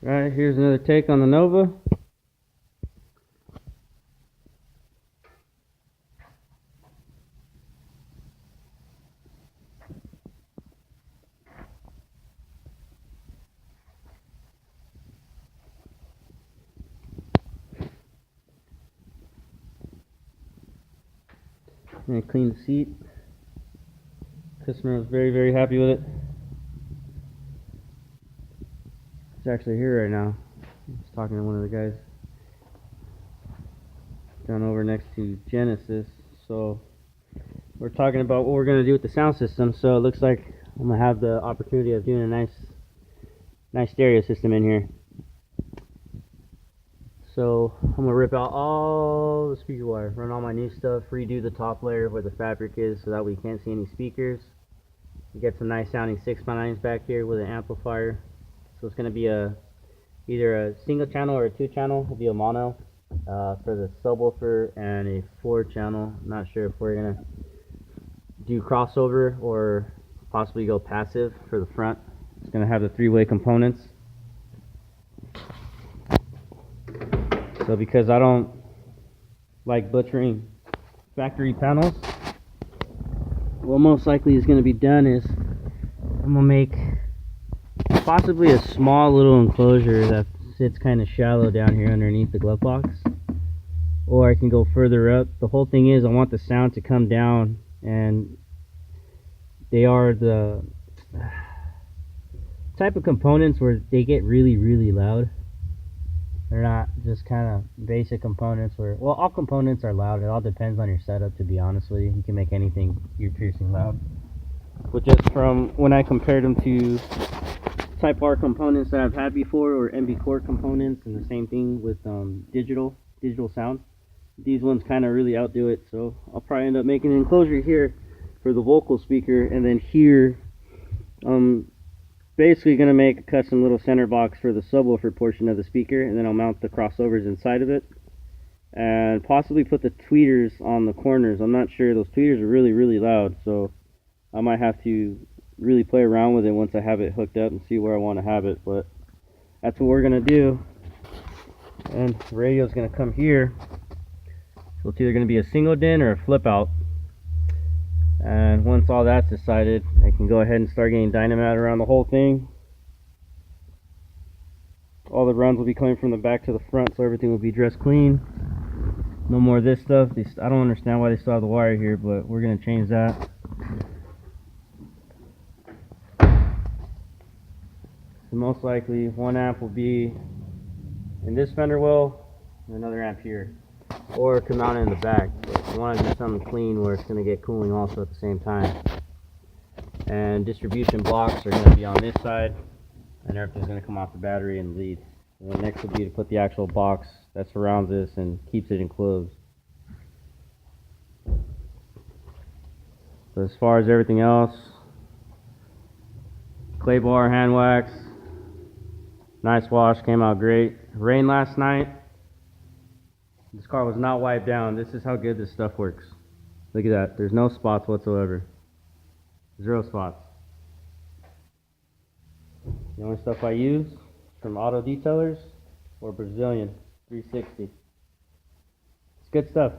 Alright, here's another take on the Nova. I'm gonna clean the seat. Customer was very, very happy with it. He's actually here right now. He's talking to one of the guys down over next to Genesis. So we're talking about what we're gonna do with the sound system. So it looks like I'm gonna have the opportunity of doing a nice stereo system in here. So I'm gonna rip out all the speaker wire, run all my new stuff, redo the top layer where the fabric is so that we can't see any speakers. Get some nice sounding 6x9s back here with an amplifier. So it's gonna be either a single channel or a 2-channel. It'll be a mono for the subwoofer, and a 4-channel. I'm not sure if we're gonna do crossover or possibly go passive for the front. It's gonna have the 3-way components. So because I don't like butchering factory panels, what most likely is going to be done is I'm going to make possibly a small little enclosure that sits kind of shallow down here underneath the glove box, or I can go further up. The whole thing is I want the sound to come down, and they are the type of components where they get really, really loud. They're not just kind of basic components where, well, all components are loud. It all depends on your setup, to be honest with you. You can make anything ear-piercing loud. But just from when I compared them to Type R components that I've had before, or MB Core components, and the same thing with digital sound, these ones kind of really outdo it. So I'll probably end up making an enclosure here for the vocal speaker, and then here basically going to make a custom little center box for the subwoofer portion of the speaker, and then I'll mount the crossovers inside of it, and possibly put the tweeters on the corners. I'm not sure. Those tweeters are really, really loud, so I might have to really play around with it once I have it hooked up and see where I want to have it. But that's what we're going to do. And the radio is going to come here, so it's either going to be a single DIN or a flip out. And once all that's decided, I can go ahead and start getting dynamat around the whole thing. All the runs will be coming from the back to the front, so everything will be dressed clean. No more of this stuff. I don't understand why they still have the wire here, but we're going to change that. So most likely one amp will be in this fender well, and another amp here. Or it could mount it in the back. But I want to do something clean where it's going to get cooling also at the same time. And distribution blocks are going to be on this side, and everything's going to come off the battery and lead. And then next will be to put the actual box that surrounds this and keeps it enclosed. So as far as everything else, clay bar, hand wax, nice wash, came out great. Rain last night. This car was not wiped down. This is how good this stuff works. Look at that. There's no spots whatsoever. 0 spots. The only stuff I use is from Auto Detailers or Brazilian 360. It's good stuff.